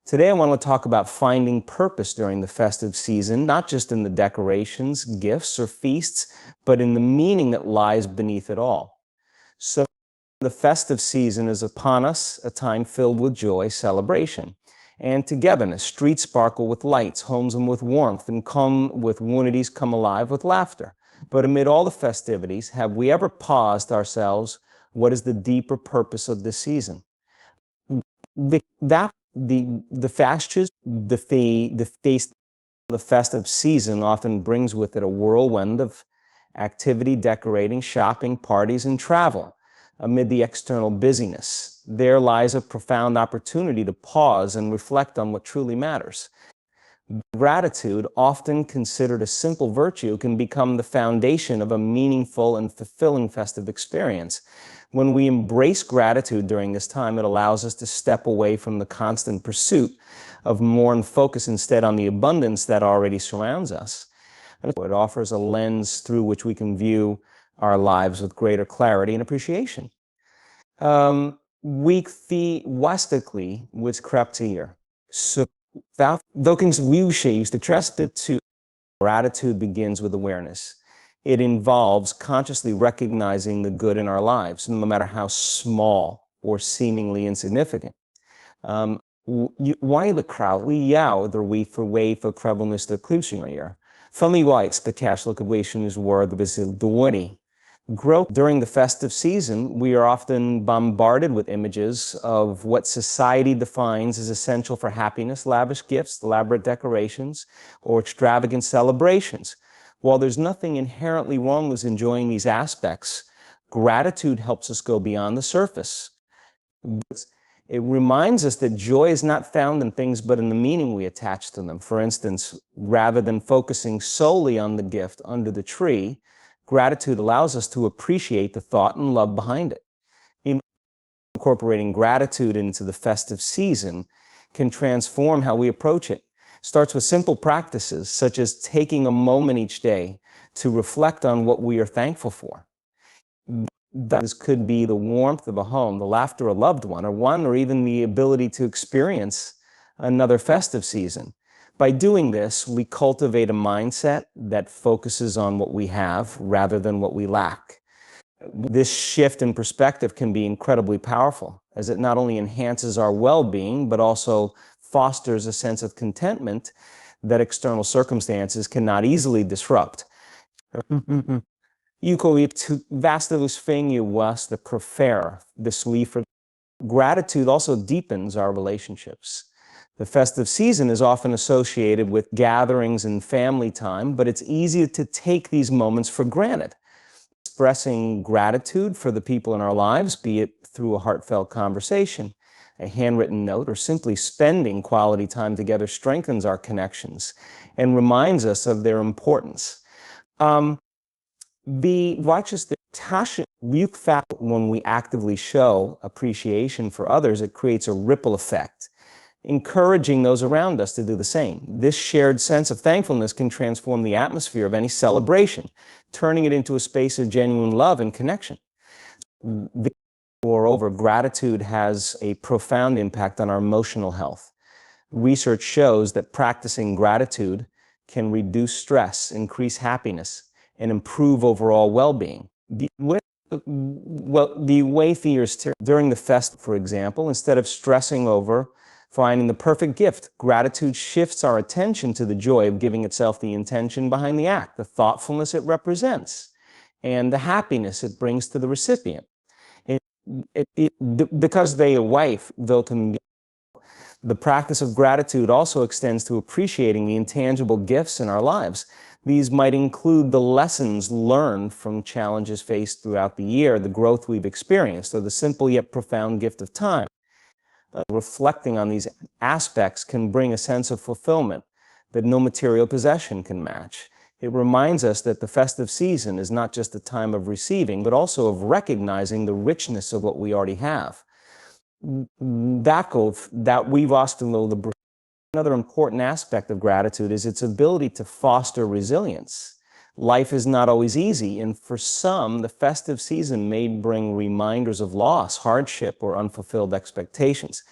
Today I want to talk about finding purpose during the festive season, not just in the decorations, gifts, or feasts, but in the meaning that lies beneath it all. So the festive season is upon us, a time filled with joy, celebration, and togetherness. Streets sparkle with lights, homes with warmth, and communities come alive with laughter. But amid all the festivities, have we ever paused ourselves, what is the deeper purpose of this season? The fastest, the festive season often brings with it a whirlwind of activity, decorating, shopping, parties, and travel. Amid the external busyness, there lies a profound opportunity to pause and reflect on what truly matters. Gratitude, often considered a simple virtue, can become the foundation of a meaningful and fulfilling festive experience. When we embrace gratitude during this time, it allows us to step away from the constant pursuit of more and focus instead on the abundance that already surrounds us. It offers a lens through which we can view our lives with greater clarity and appreciation. Week the wastically which crept here. So Dokings Wushe used to trust it to gratitude begins with awareness. It involves consciously recognizing the good in our lives, no matter how small or seemingly insignificant. Why the crowd? We yao the we for way for krevelness the klusinger. Funny whites the cash location is word of the growth. During the festive season, we are often bombarded with images of what society defines as essential for happiness: lavish gifts, elaborate decorations, or extravagant celebrations. While there's nothing inherently wrong with enjoying these aspects, gratitude helps us go beyond the surface. It reminds us that joy is not found in things, but in the meaning we attach to them. For instance, rather than focusing solely on the gift under the tree, gratitude allows us to appreciate the thought and love behind it. Incorporating gratitude into the festive season can transform how we approach it. It starts with simple practices, such as taking a moment each day to reflect on what we are thankful for. This could be the warmth of a home, the laughter of a loved one, or even the ability to experience another festive season. By doing this, we cultivate a mindset that focuses on what we have rather than what we lack. This shift in perspective can be incredibly powerful, as it not only enhances our well-being, but also fosters a sense of contentment that external circumstances cannot easily disrupt. Gratitude also deepens our relationships. The festive season is often associated with gatherings and family time, but it's easy to take these moments for granted. Expressing gratitude for the people in our lives, be it through a heartfelt conversation, a handwritten note, or simply spending quality time together, strengthens our connections and reminds us of their importance. When we actively show appreciation for others, it creates a ripple effect, encouraging those around us to do the same. This shared sense of thankfulness can transform the atmosphere of any celebration, turning it into a space of genuine love and connection. Moreover, gratitude has a profound impact on our emotional health. Research shows that practicing gratitude can reduce stress, increase happiness, and improve overall well-being. During the fest, for example, instead of stressing over finding the perfect gift, gratitude shifts our attention to the joy of giving itself, the intention behind the act, the thoughtfulness it represents, and the happiness it brings to the recipient. Because they are wife, the practice of gratitude also extends to appreciating the intangible gifts in our lives. These might include the lessons learned from challenges faced throughout the year, the growth we've experienced, or the simple yet profound gift of time. Reflecting on these aspects can bring a sense of fulfillment that no material possession can match. It reminds us that the festive season is not just a time of receiving, but also of recognizing the richness of what we already have. Another important aspect of gratitude is its ability to foster resilience. Life is not always easy, and for some, the festive season may bring reminders of loss, hardship, or unfulfilled expectations.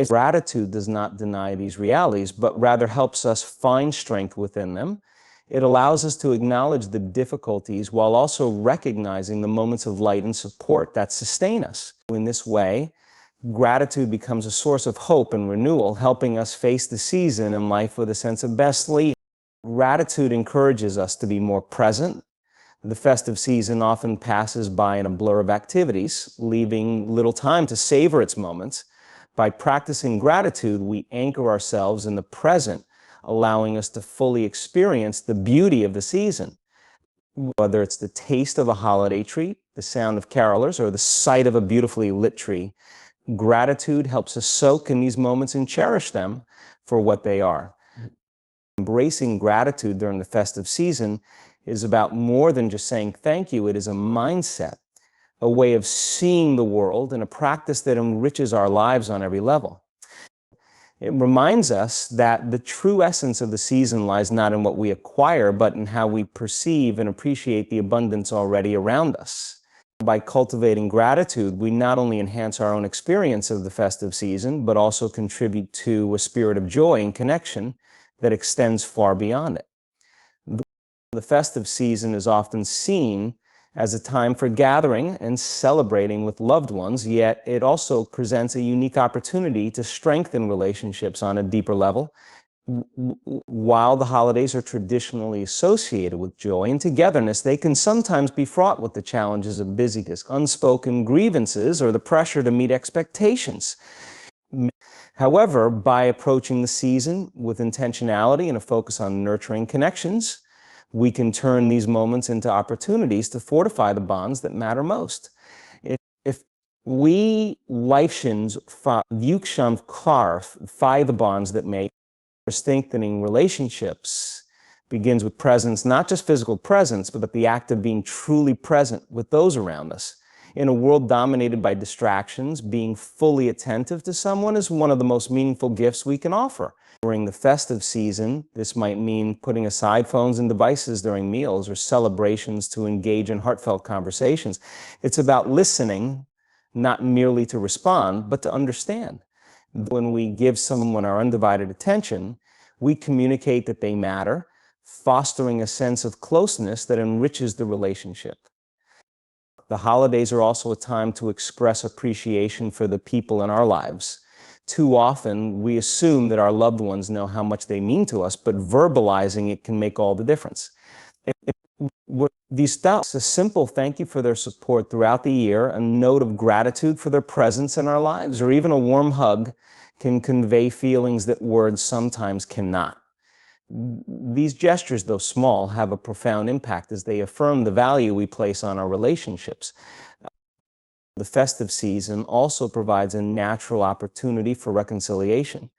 Gratitude does not deny these realities, but rather helps us find strength within them. It allows us to acknowledge the difficulties while also recognizing the moments of light and support that sustain us. In this way, gratitude becomes a source of hope and renewal, helping us face the season in life with a sense of bustle. Gratitude encourages us to be more present. The festive season often passes by in a blur of activities, leaving little time to savor its moments. By practicing gratitude, we anchor ourselves in the present, allowing us to fully experience the beauty of the season. Whether it's the taste of a holiday treat, the sound of carolers, or the sight of a beautifully lit tree, gratitude helps us soak in these moments and cherish them for what they are. Embracing gratitude during the festive season is about more than just saying thank you. It is a mindset, a way of seeing the world, and a practice that enriches our lives on every level. It reminds us that the true essence of the season lies not in what we acquire, but in how we perceive and appreciate the abundance already around us. By cultivating gratitude, we not only enhance our own experience of the festive season, but also contribute to a spirit of joy and connection that extends far beyond it. The festive season is often seen as a time for gathering and celebrating with loved ones, yet it also presents a unique opportunity to strengthen relationships on a deeper level. While the holidays are traditionally associated with joy and togetherness, they can sometimes be fraught with the challenges of busyness, unspoken grievances, or the pressure to meet expectations. However, by approaching the season with intentionality and a focus on nurturing connections, we can turn these moments into opportunities to fortify the bonds that matter most. If we Leifshins Yuksham Klarf, the bonds that make strengthening relationships begins with presence, not just physical presence, but the act of being truly present with those around us. In a world dominated by distractions, being fully attentive to someone is one of the most meaningful gifts we can offer. During the festive season, this might mean putting aside phones and devices during meals or celebrations to engage in heartfelt conversations. It's about listening, not merely to respond, but to understand. When we give someone our undivided attention, we communicate that they matter, fostering a sense of closeness that enriches the relationship. The holidays are also a time to express appreciation for the people in our lives. Too often, we assume that our loved ones know how much they mean to us, but verbalizing it can make all the difference. These thoughts, a simple thank you for their support throughout the year, a note of gratitude for their presence in our lives, or even a warm hug can convey feelings that words sometimes cannot. These gestures, though small, have a profound impact as they affirm the value we place on our relationships. The festive season also provides a natural opportunity for reconciliation.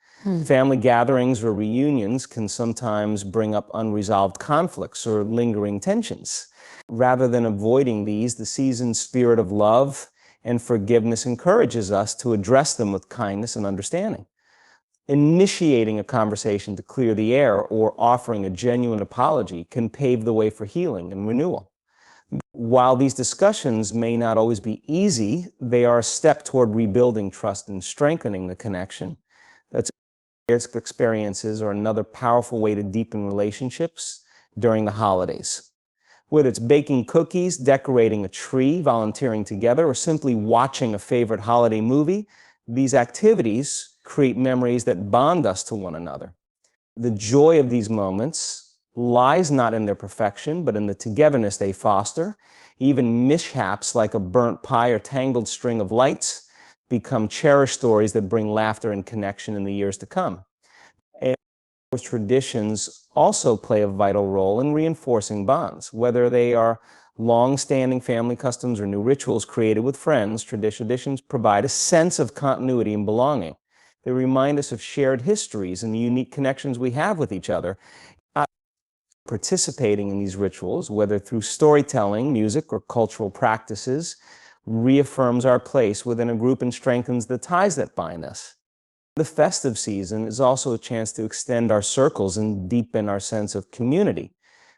Family gatherings or reunions can sometimes bring up unresolved conflicts or lingering tensions. Rather than avoiding these, the season's spirit of love and forgiveness encourages us to address them with kindness and understanding. Initiating a conversation to clear the air or offering a genuine apology can pave the way for healing and renewal. While these discussions may not always be easy, they are a step toward rebuilding trust and strengthening the connection. That's experiences are another powerful way to deepen relationships during the holidays. Whether it's baking cookies, decorating a tree, volunteering together, or simply watching a favorite holiday movie, these activities create memories that bond us to one another. The joy of these moments lies not in their perfection, but in the togetherness they foster. Even mishaps like a burnt pie or tangled string of lights become cherished stories that bring laughter and connection in the years to come. And traditions also play a vital role in reinforcing bonds, whether they are long-standing family customs or new rituals created with friends. Traditions provide a sense of continuity and belonging. They remind us of shared histories and the unique connections we have with each other. Participating in these rituals, whether through storytelling, music, or cultural practices, reaffirms our place within a group and strengthens the ties that bind us. The festive season is also a chance to extend our circles and deepen our sense of community.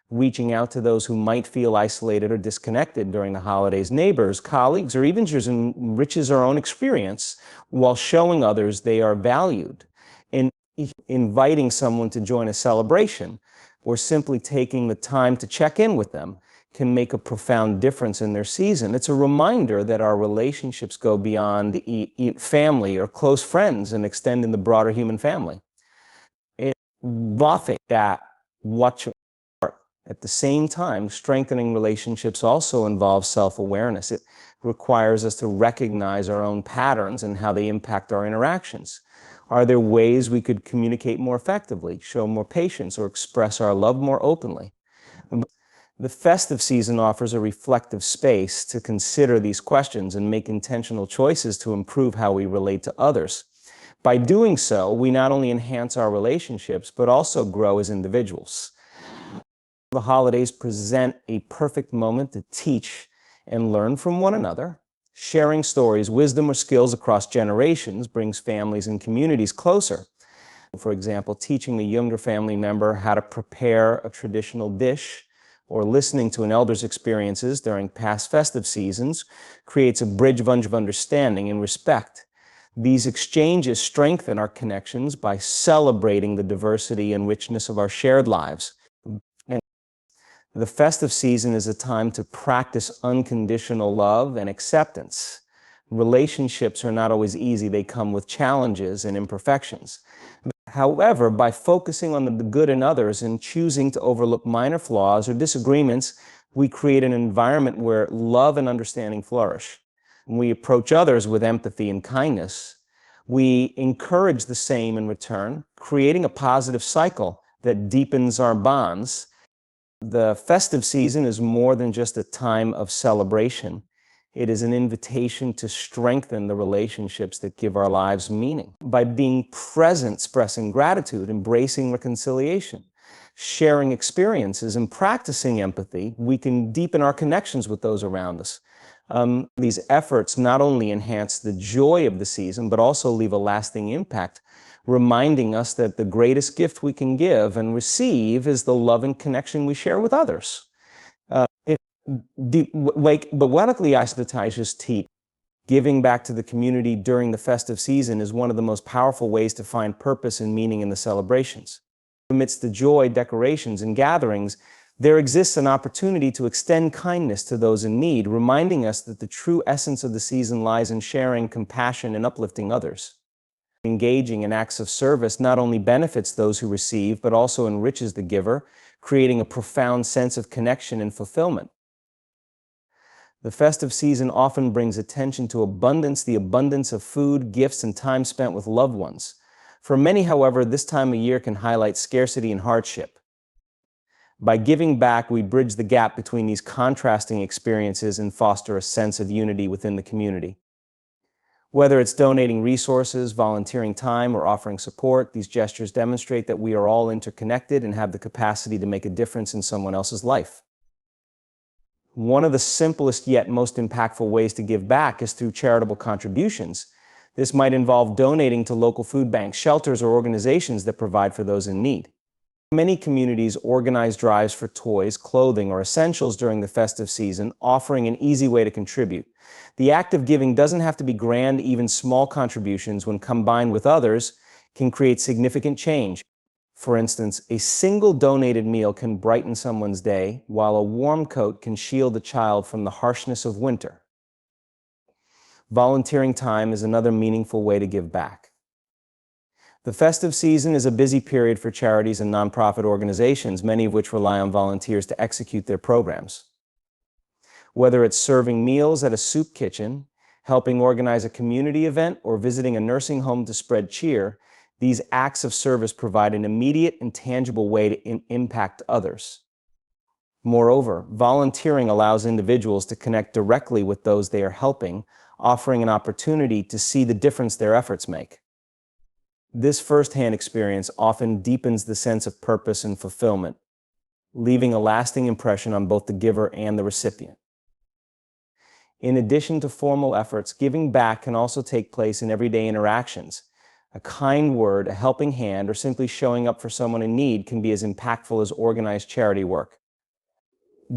reaching out to those who might feel isolated or disconnected during the holidays, neighbors, colleagues, or even just enriches our own experience while showing others they are valued. And inviting someone to join a celebration or simply taking the time to check in with them can make a profound difference in their season. It's a reminder that our relationships go beyond family or close friends and extend in the broader human family. It's nothing that watch. At the same time, strengthening relationships also involves self-awareness. It requires us to recognize our own patterns and how they impact our interactions. Are there ways we could communicate more effectively, show more patience, or express our love more openly? The festive season offers a reflective space to consider these questions and make intentional choices to improve how we relate to others. By doing so, we not only enhance our relationships, but also grow as individuals. The holidays present a perfect moment to teach and learn from one another. Sharing stories, wisdom, or skills across generations brings families and communities closer. For example, teaching a younger family member how to prepare a traditional dish or listening to an elder's experiences during past festive seasons creates a bridge of understanding and respect. These exchanges strengthen our connections by celebrating the diversity and richness of our shared lives. The festive season is a time to practice unconditional love and acceptance. Relationships are not always easy. They come with challenges and imperfections. However, by focusing on the good in others and choosing to overlook minor flaws or disagreements, we create an environment where love and understanding flourish. When we approach others with empathy and kindness, we encourage the same in return, creating a positive cycle that deepens our bonds. The festive season is more than just a time of celebration. It is an invitation to strengthen the relationships that give our lives meaning. By being present, expressing gratitude, embracing reconciliation, sharing experiences, and practicing empathy, we can deepen our connections with those around us. These efforts not only enhance the joy of the season, but also leave a lasting impact, reminding us that the greatest gift we can give and receive is the love and connection we share with others. Poetically isostatizes teach, giving back to the community during the festive season is one of the most powerful ways to find purpose and meaning in the celebrations. Amidst the joy, decorations, and gatherings, there exists an opportunity to extend kindness to those in need, reminding us that the true essence of the season lies in sharing compassion and uplifting others. Engaging in acts of service not only benefits those who receive, but also enriches the giver, creating a profound sense of connection and fulfillment. The festive season often brings attention to abundance, the abundance of food, gifts, and time spent with loved ones. For many, however, this time of year can highlight scarcity and hardship. By giving back, we bridge the gap between these contrasting experiences and foster a sense of unity within the community. Whether it's donating resources, volunteering time, or offering support, these gestures demonstrate that we are all interconnected and have the capacity to make a difference in someone else's life. One of the simplest yet most impactful ways to give back is through charitable contributions. This might involve donating to local food banks, shelters, or organizations that provide for those in need. Many communities organize drives for toys, clothing, or essentials during the festive season, offering an easy way to contribute. The act of giving doesn't have to be grand. Even small contributions, when combined with others, can create significant change. For instance, a single donated meal can brighten someone's day, while a warm coat can shield a child from the harshness of winter. Volunteering time is another meaningful way to give back. The festive season is a busy period for charities and nonprofit organizations, many of which rely on volunteers to execute their programs. Whether it's serving meals at a soup kitchen, helping organize a community event, or visiting a nursing home to spread cheer, these acts of service provide an immediate and tangible way to impact others. Moreover, volunteering allows individuals to connect directly with those they are helping, offering an opportunity to see the difference their efforts make. This firsthand experience often deepens the sense of purpose and fulfillment, leaving a lasting impression on both the giver and the recipient. In addition to formal efforts, giving back can also take place in everyday interactions. A kind word, a helping hand, or simply showing up for someone in need can be as impactful as organized charity work.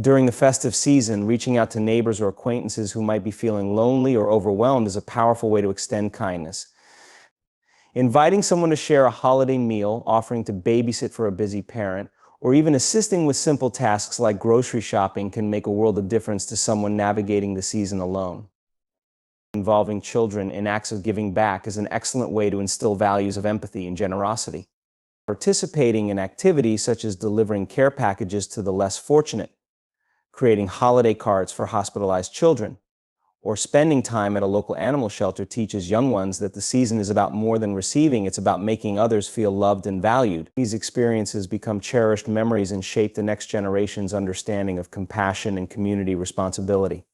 During the festive season, reaching out to neighbors or acquaintances who might be feeling lonely or overwhelmed is a powerful way to extend kindness. Inviting someone to share a holiday meal, offering to babysit for a busy parent, or even assisting with simple tasks like grocery shopping can make a world of difference to someone navigating the season alone. Involving children in acts of giving back is an excellent way to instill values of empathy and generosity. Participating in activities such as delivering care packages to the less fortunate, creating holiday cards for hospitalized children, or spending time at a local animal shelter teaches young ones that the season is about more than receiving, it's about making others feel loved and valued. These experiences become cherished memories and shape the next generation's understanding of compassion and community responsibility.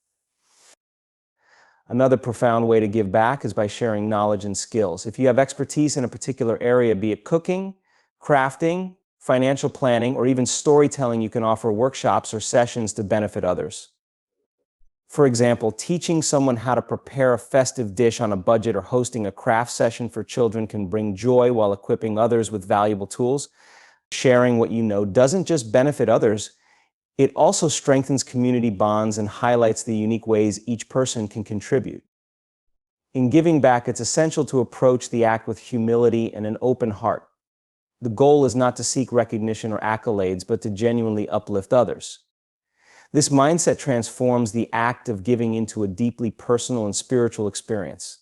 Another profound way to give back is by sharing knowledge and skills. If you have expertise in a particular area, be it cooking, crafting, financial planning, or even storytelling, you can offer workshops or sessions to benefit others. For example, teaching someone how to prepare a festive dish on a budget or hosting a craft session for children can bring joy while equipping others with valuable tools. Sharing what you know doesn't just benefit others, it also strengthens community bonds and highlights the unique ways each person can contribute. In giving back, it's essential to approach the act with humility and an open heart. The goal is not to seek recognition or accolades, but to genuinely uplift others. This mindset transforms the act of giving into a deeply personal and spiritual experience.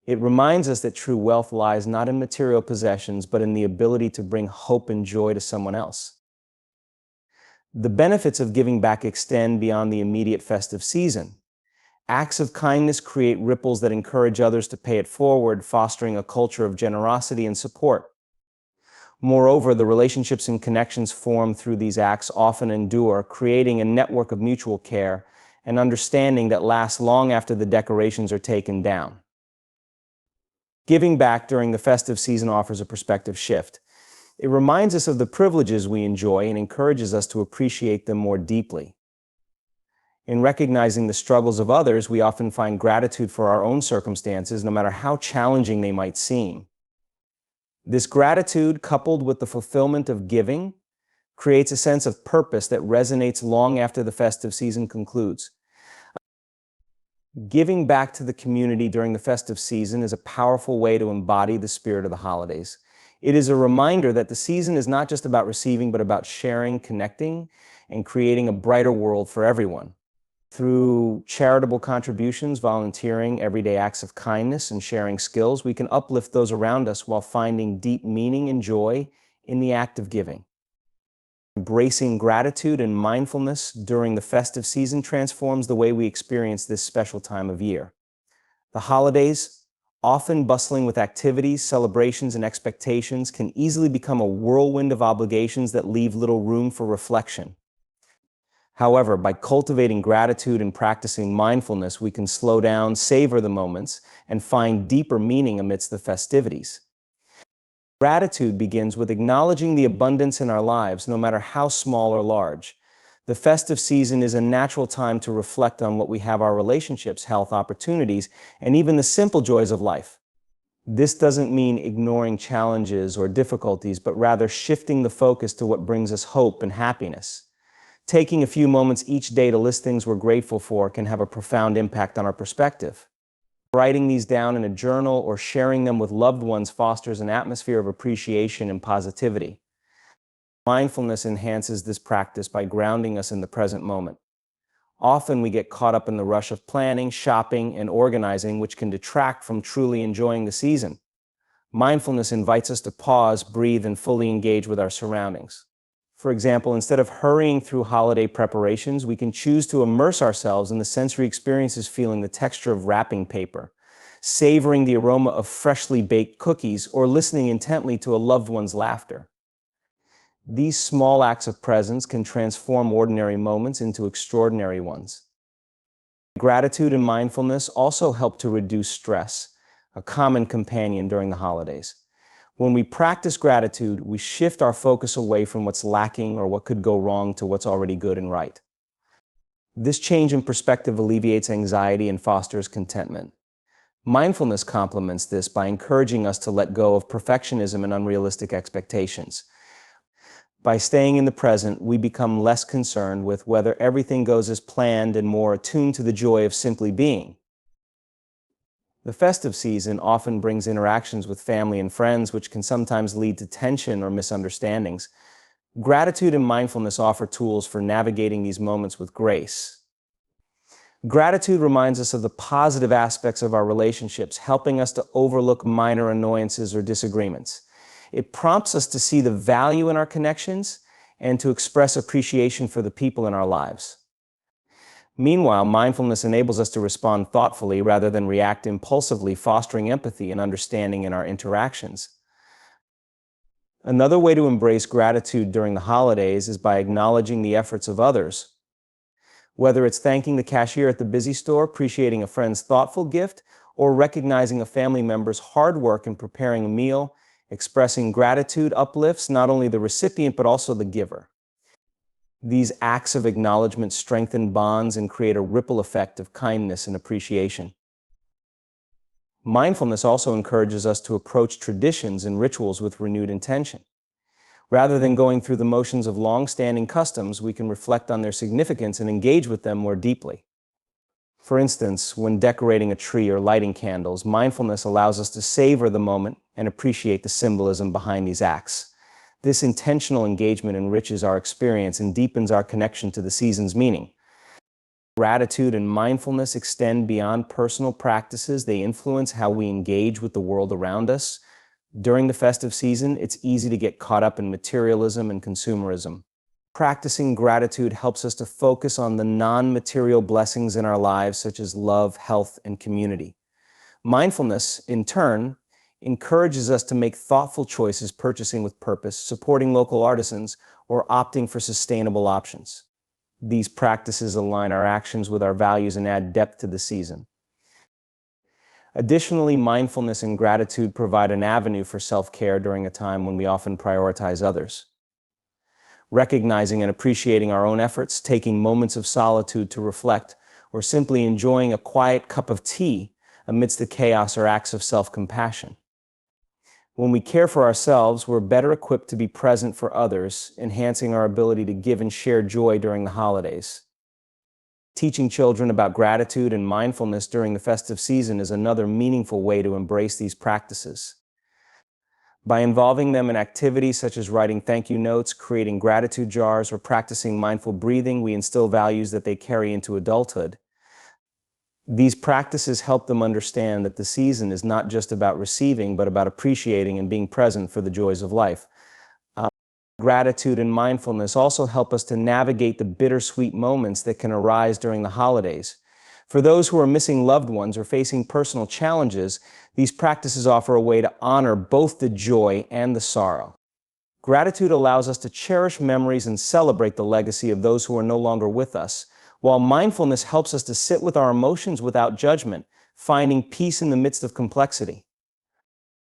It reminds us that true wealth lies not in material possessions, but in the ability to bring hope and joy to someone else. The benefits of giving back extend beyond the immediate festive season. Acts of kindness create ripples that encourage others to pay it forward, fostering a culture of generosity and support. Moreover, the relationships and connections formed through these acts often endure, creating a network of mutual care and understanding that lasts long after the decorations are taken down. Giving back during the festive season offers a perspective shift. It reminds us of the privileges we enjoy and encourages us to appreciate them more deeply. In recognizing the struggles of others, we often find gratitude for our own circumstances, no matter how challenging they might seem. This gratitude, coupled with the fulfillment of giving, creates a sense of purpose that resonates long after the festive season concludes. Giving back to the community during the festive season is a powerful way to embody the spirit of the holidays. It is a reminder that the season is not just about receiving, but about sharing, connecting, and creating a brighter world for everyone. Through charitable contributions, volunteering, everyday acts of kindness, and sharing skills, we can uplift those around us while finding deep meaning and joy in the act of giving. Embracing gratitude and mindfulness during the festive season transforms the way we experience this special time of year. The holidays, often bustling with activities, celebrations, and expectations, can easily become a whirlwind of obligations that leave little room for reflection. However, by cultivating gratitude and practicing mindfulness, we can slow down, savor the moments, and find deeper meaning amidst the festivities. Gratitude begins with acknowledging the abundance in our lives, no matter how small or large. The festive season is a natural time to reflect on what we have: our relationships, health, opportunities, and even the simple joys of life. This doesn't mean ignoring challenges or difficulties, but rather shifting the focus to what brings us hope and happiness. Taking a few moments each day to list things we're grateful for can have a profound impact on our perspective. Writing these down in a journal or sharing them with loved ones fosters an atmosphere of appreciation and positivity. Mindfulness enhances this practice by grounding us in the present moment. Often we get caught up in the rush of planning, shopping, and organizing, which can detract from truly enjoying the season. Mindfulness invites us to pause, breathe, and fully engage with our surroundings. For example, instead of hurrying through holiday preparations, we can choose to immerse ourselves in the sensory experiences, feeling the texture of wrapping paper, savoring the aroma of freshly baked cookies, or listening intently to a loved one's laughter. These small acts of presence can transform ordinary moments into extraordinary ones. Gratitude and mindfulness also help to reduce stress, a common companion during the holidays. When we practice gratitude, we shift our focus away from what's lacking or what could go wrong to what's already good and right. This change in perspective alleviates anxiety and fosters contentment. Mindfulness complements this by encouraging us to let go of perfectionism and unrealistic expectations. By staying in the present, we become less concerned with whether everything goes as planned and more attuned to the joy of simply being. The festive season often brings interactions with family and friends, which can sometimes lead to tension or misunderstandings. Gratitude and mindfulness offer tools for navigating these moments with grace. Gratitude reminds us of the positive aspects of our relationships, helping us to overlook minor annoyances or disagreements. It prompts us to see the value in our connections and to express appreciation for the people in our lives. Meanwhile, mindfulness enables us to respond thoughtfully rather than react impulsively, fostering empathy and understanding in our interactions. Another way to embrace gratitude during the holidays is by acknowledging the efforts of others. Whether it's thanking the cashier at the busy store, appreciating a friend's thoughtful gift, or recognizing a family member's hard work in preparing a meal, expressing gratitude uplifts not only the recipient but also the giver. These acts of acknowledgement strengthen bonds and create a ripple effect of kindness and appreciation. Mindfulness also encourages us to approach traditions and rituals with renewed intention. Rather than going through the motions of long-standing customs, we can reflect on their significance and engage with them more deeply. For instance, when decorating a tree or lighting candles, mindfulness allows us to savor the moment and appreciate the symbolism behind these acts. This intentional engagement enriches our experience and deepens our connection to the season's meaning. Gratitude and mindfulness extend beyond personal practices. They influence how we engage with the world around us. During the festive season, it's easy to get caught up in materialism and consumerism. Practicing gratitude helps us to focus on the non-material blessings in our lives, such as love, health, and community. Mindfulness, in turn, encourages us to make thoughtful choices, purchasing with purpose, supporting local artisans, or opting for sustainable options. These practices align our actions with our values and add depth to the season. Additionally, mindfulness and gratitude provide an avenue for self-care during a time when we often prioritize others. Recognizing and appreciating our own efforts, taking moments of solitude to reflect, or simply enjoying a quiet cup of tea amidst the chaos are acts of self-compassion. When we care for ourselves, we're better equipped to be present for others, enhancing our ability to give and share joy during the holidays. Teaching children about gratitude and mindfulness during the festive season is another meaningful way to embrace these practices. By involving them in activities such as writing thank you notes, creating gratitude jars, or practicing mindful breathing, we instill values that they carry into adulthood. These practices help them understand that the season is not just about receiving, but about appreciating and being present for the joys of life. Gratitude and mindfulness also help us to navigate the bittersweet moments that can arise during the holidays. For those who are missing loved ones or facing personal challenges, these practices offer a way to honor both the joy and the sorrow. Gratitude allows us to cherish memories and celebrate the legacy of those who are no longer with us, while mindfulness helps us to sit with our emotions without judgment, finding peace in the midst of complexity.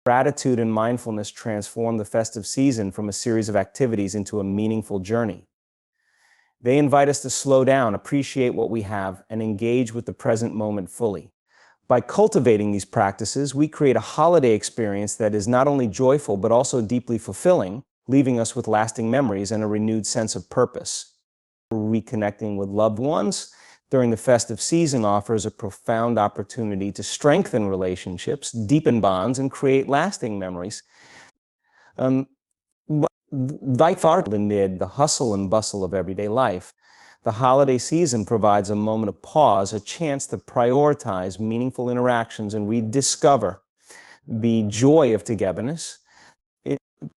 Gratitude and mindfulness transform the festive season from a series of activities into a meaningful journey. They invite us to slow down, appreciate what we have, and engage with the present moment fully. By cultivating these practices, we create a holiday experience that is not only joyful but also deeply fulfilling, leaving us with lasting memories and a renewed sense of purpose. Reconnecting with loved ones during the festive season offers a profound opportunity to strengthen relationships, deepen bonds, and create lasting memories. Amid the hustle and bustle of everyday life, the holiday season provides a moment of pause, a chance to prioritize meaningful interactions and rediscover the joy of togetherness.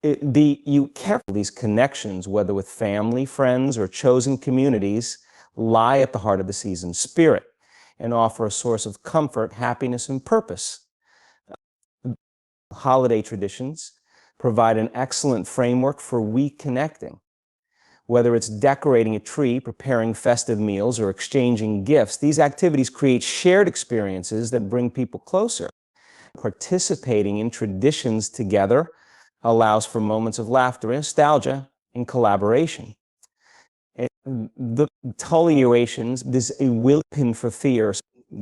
You care for these connections, whether with family, friends, or chosen communities, lie at the heart of the season's spirit and offer a source of comfort, happiness, and purpose. Holiday traditions provide an excellent framework for reconnecting. Whether it's decorating a tree, preparing festive meals, or exchanging gifts, these activities create shared experiences that bring people closer. Participating in traditions together allows for moments of laughter, nostalgia, and collaboration. The tolerations, this a will pin for fear,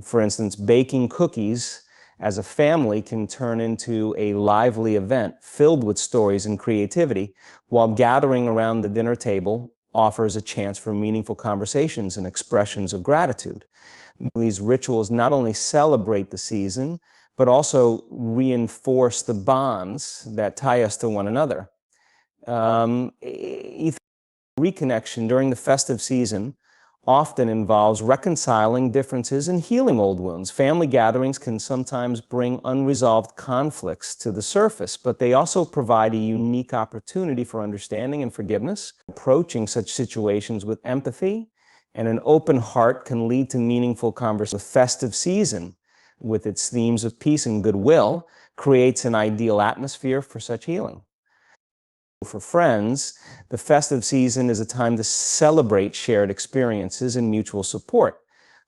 for instance, baking cookies as a family can turn into a lively event filled with stories and creativity, while gathering around the dinner table offers a chance for meaningful conversations and expressions of gratitude. These rituals not only celebrate the season, but also reinforce the bonds that tie us to one another. Reconnection during the festive season often involves reconciling differences and healing old wounds. Family gatherings can sometimes bring unresolved conflicts to the surface, but they also provide a unique opportunity for understanding and forgiveness. Approaching such situations with empathy and an open heart can lead to meaningful conversations. The festive season, with its themes of peace and goodwill, creates an ideal atmosphere for such healing. For friends, the festive season is a time to celebrate shared experiences and mutual support.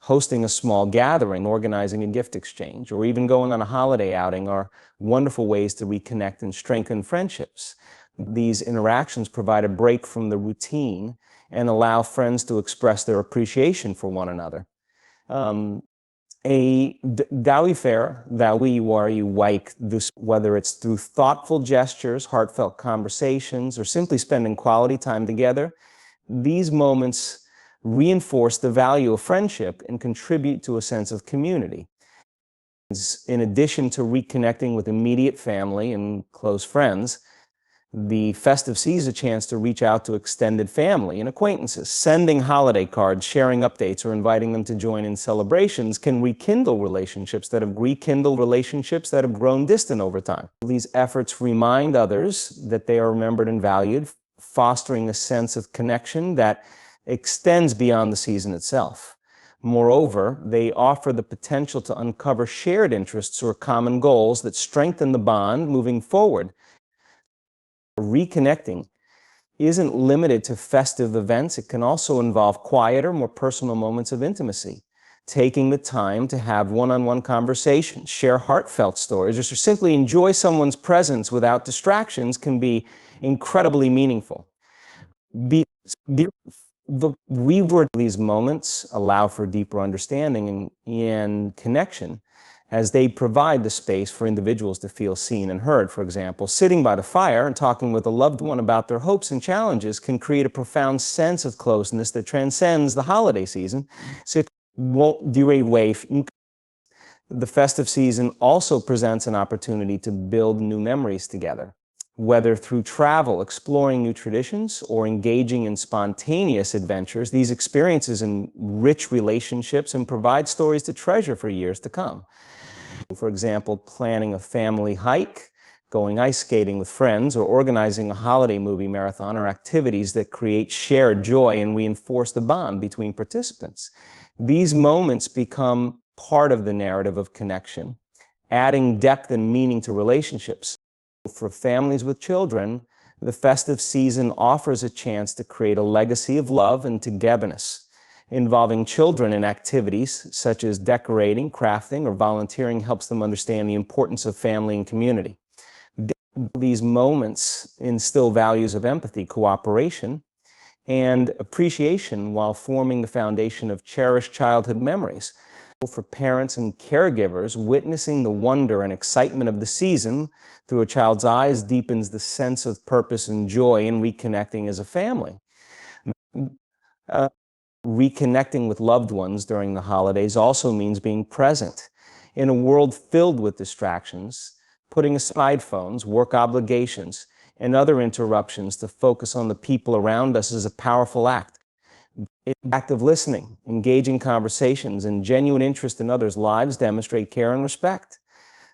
Hosting a small gathering, organizing a gift exchange, or even going on a holiday outing are wonderful ways to reconnect and strengthen friendships. These interactions provide a break from the routine and allow friends to express their appreciation for one another. Whether it's through thoughtful gestures, heartfelt conversations, or simply spending quality time together, these moments reinforce the value of friendship and contribute to a sense of community. In addition to reconnecting with immediate family and close friends, the festive season is a chance to reach out to extended family and acquaintances. Sending holiday cards, sharing updates, or inviting them to join in celebrations can rekindle relationships that have grown distant over time. These efforts remind others that they are remembered and valued, fostering a sense of connection that extends beyond the season itself. Moreover, they offer the potential to uncover shared interests or common goals that strengthen the bond moving forward. Reconnecting isn't limited to festive events. It can also involve quieter, more personal moments of intimacy. Taking the time to have one-on-one conversations, share heartfelt stories, or simply enjoy someone's presence without distractions can be incredibly meaningful. These moments allow for deeper understanding and connection, as they provide the space for individuals to feel seen and heard. For example, sitting by the fire and talking with a loved one about their hopes and challenges can create a profound sense of closeness that transcends the holiday season. The festive season also presents an opportunity to build new memories together. Whether through travel, exploring new traditions, or engaging in spontaneous adventures, these experiences enrich relationships and provide stories to treasure for years to come. For example, planning a family hike, going ice skating with friends, or organizing a holiday movie marathon are activities that create shared joy and reinforce the bond between participants. These moments become part of the narrative of connection, adding depth and meaning to relationships. For families with children, the festive season offers a chance to create a legacy of love and togetherness. Involving children in activities such as decorating, crafting, or volunteering helps them understand the importance of family and community. These moments instill values of empathy, cooperation, and appreciation while forming the foundation of cherished childhood memories. For parents and caregivers, witnessing the wonder and excitement of the season through a child's eyes deepens the sense of purpose and joy in reconnecting as a family. Reconnecting with loved ones during the holidays also means being present. In a world filled with distractions, putting aside phones, work obligations, and other interruptions to focus on the people around us is a powerful act. Active listening, engaging conversations, and genuine interest in others' lives demonstrate care and respect.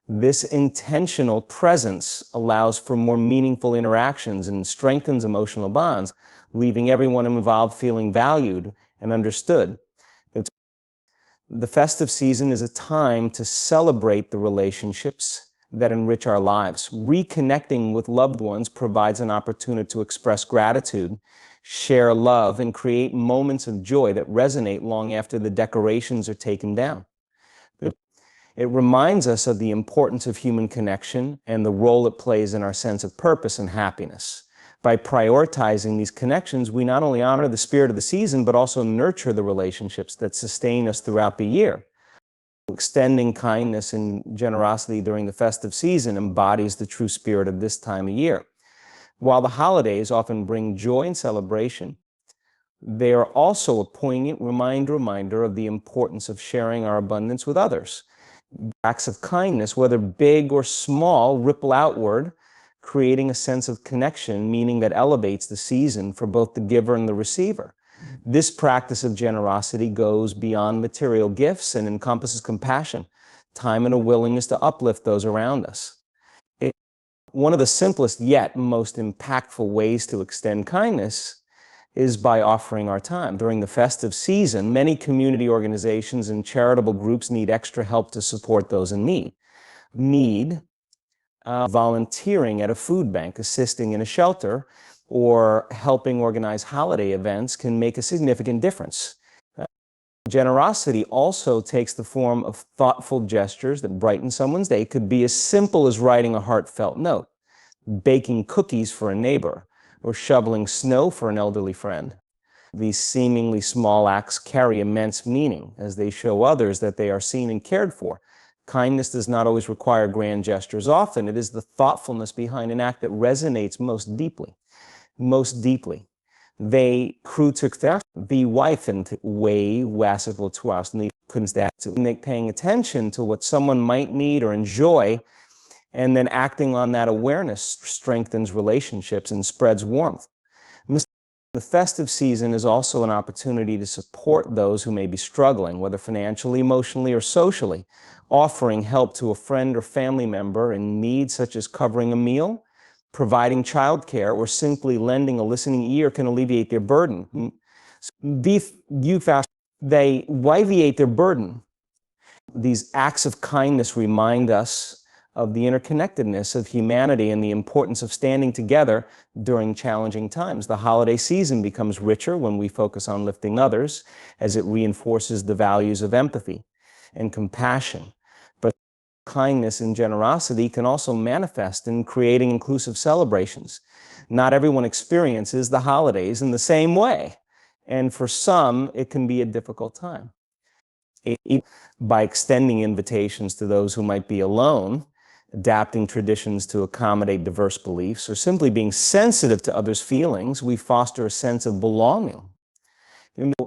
This intentional presence allows for more meaningful interactions and strengthens emotional bonds, leaving everyone involved feeling valued and understood. The festive season is a time to celebrate the relationships that enrich our lives. Reconnecting with loved ones provides an opportunity to express gratitude, share love, and create moments of joy that resonate long after the decorations are taken down. It reminds us of the importance of human connection and the role it plays in our sense of purpose and happiness. By prioritizing these connections, we not only honor the spirit of the season, but also nurture the relationships that sustain us throughout the year. Extending kindness and generosity during the festive season embodies the true spirit of this time of year. While the holidays often bring joy and celebration, they are also a poignant reminder of the importance of sharing our abundance with others. Acts of kindness, whether big or small, ripple outward, creating a sense of connection, meaning that elevates the season for both the giver and the receiver. This practice of generosity goes beyond material gifts and encompasses compassion, time, and a willingness to uplift those around us. One of the simplest yet most impactful ways to extend kindness is by offering our time. During the festive season, many community organizations and charitable groups need extra help to support those in need. Volunteering at a food bank, assisting in a shelter, or helping organize holiday events can make a significant difference. Generosity also takes the form of thoughtful gestures that brighten someone's day. It could be as simple as writing a heartfelt note, baking cookies for a neighbor, or shoveling snow for an elderly friend. These seemingly small acts carry immense meaning as they show others that they are seen and cared for. Kindness does not always require grand gestures. Often it is the thoughtfulness behind an act that resonates most deeply. Most deeply. They krutikter bewijfend way wasservol twas niet kunst paying attention to what someone might need or enjoy, and then acting on that awareness strengthens relationships and spreads warmth. The festive season is also an opportunity to support those who may be struggling, whether financially, emotionally, or socially. Offering help to a friend or family member in need, such as covering a meal, providing childcare, or simply lending a listening ear can alleviate their burden. They alleviate their burden. These acts of kindness remind us of the interconnectedness of humanity and the importance of standing together during challenging times. The holiday season becomes richer when we focus on lifting others, as it reinforces the values of empathy and compassion. But kindness and generosity can also manifest in creating inclusive celebrations. Not everyone experiences the holidays in the same way, and for some, it can be a difficult time. By extending invitations to those who might be alone, adapting traditions to accommodate diverse beliefs, or simply being sensitive to others' feelings, we foster a sense of belonging.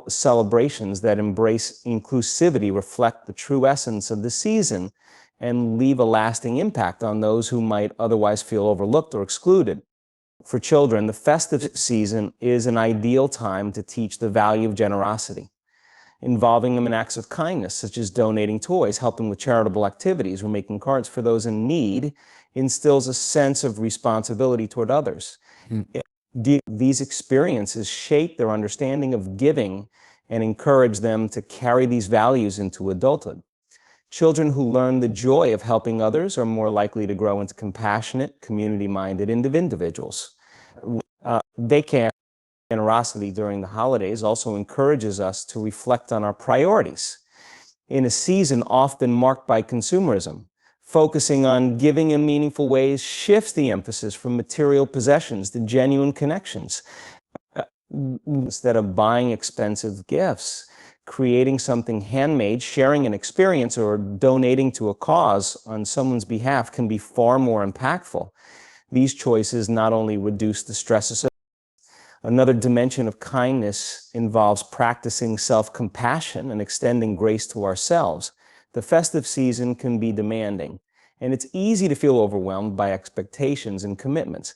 Celebrations that embrace inclusivity reflect the true essence of the season and leave a lasting impact on those who might otherwise feel overlooked or excluded. For children, the festive season is an ideal time to teach the value of generosity, involving them in acts of kindness, such as donating toys, helping with charitable activities, or making cards for those in need, instills a sense of responsibility toward others. These experiences shape their understanding of giving and encourage them to carry these values into adulthood. Children who learn the joy of helping others are more likely to grow into compassionate, community-minded individuals. Generosity during the holidays also encourages us to reflect on our priorities. In a season often marked by consumerism, focusing on giving in meaningful ways shifts the emphasis from material possessions to genuine connections. Instead of buying expensive gifts, creating something handmade, sharing an experience, or donating to a cause on someone's behalf can be far more impactful. These choices not only reduce the stress. Another dimension of kindness involves practicing self-compassion and extending grace to ourselves. The festive season can be demanding, and it's easy to feel overwhelmed by expectations and commitments.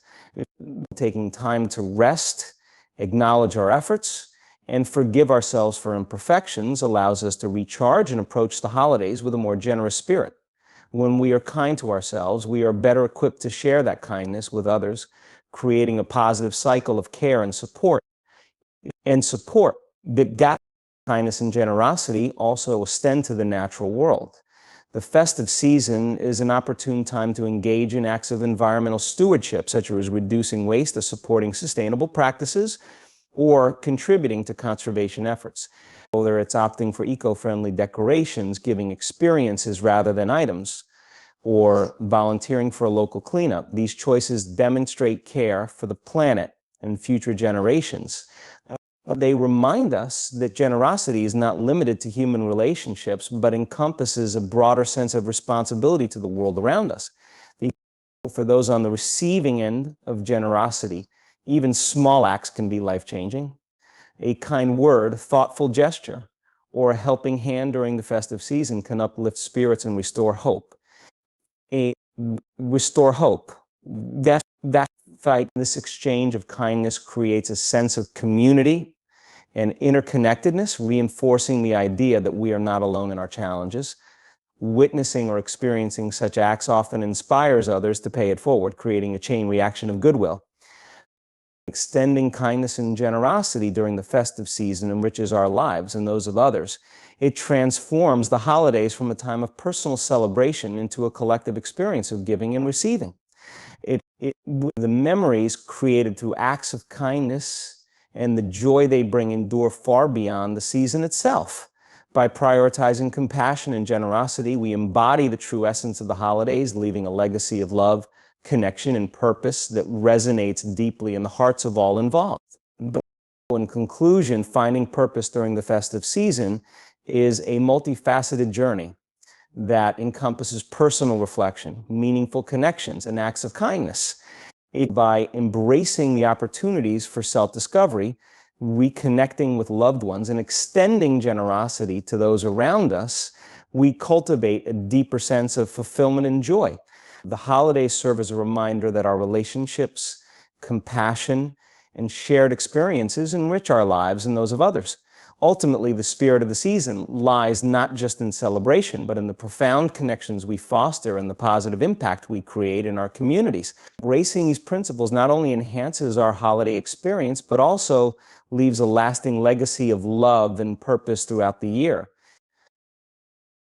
Taking time to rest, acknowledge our efforts, and forgive ourselves for imperfections allows us to recharge and approach the holidays with a more generous spirit. When we are kind to ourselves, we are better equipped to share that kindness with others, creating a positive cycle of care and support. That kindness and generosity also extend to the natural world. The festive season is an opportune time to engage in acts of environmental stewardship, such as reducing waste or supporting sustainable practices, or contributing to conservation efforts. Whether it's opting for eco-friendly decorations, giving experiences rather than items, or volunteering for a local cleanup, these choices demonstrate care for the planet and future generations. They remind us that generosity is not limited to human relationships, but encompasses a broader sense of responsibility to the world around us. For those on the receiving end of generosity, even small acts can be life-changing. A kind word, thoughtful gesture, or a helping hand during the festive season can uplift spirits and restore hope. Restore hope. That fight, this exchange of kindness creates a sense of community and interconnectedness, reinforcing the idea that we are not alone in our challenges. Witnessing or experiencing such acts often inspires others to pay it forward, creating a chain reaction of goodwill. Extending kindness and generosity during the festive season enriches our lives and those of others. It transforms the holidays from a time of personal celebration into a collective experience of giving and receiving. The memories created through acts of kindness and the joy they bring endure far beyond the season itself. By prioritizing compassion and generosity, we embody the true essence of the holidays, leaving a legacy of love, connection, and purpose that resonates deeply in the hearts of all involved. But in conclusion, finding purpose during the festive season is a multifaceted journey that encompasses personal reflection, meaningful connections, and acts of kindness. By embracing the opportunities for self-discovery, reconnecting with loved ones, and extending generosity to those around us, we cultivate a deeper sense of fulfillment and joy. The holidays serve as a reminder that our relationships, compassion, and shared experiences enrich our lives and those of others. Ultimately, the spirit of the season lies not just in celebration, but in the profound connections we foster and the positive impact we create in our communities. Embracing these principles not only enhances our holiday experience, but also leaves a lasting legacy of love and purpose throughout the year.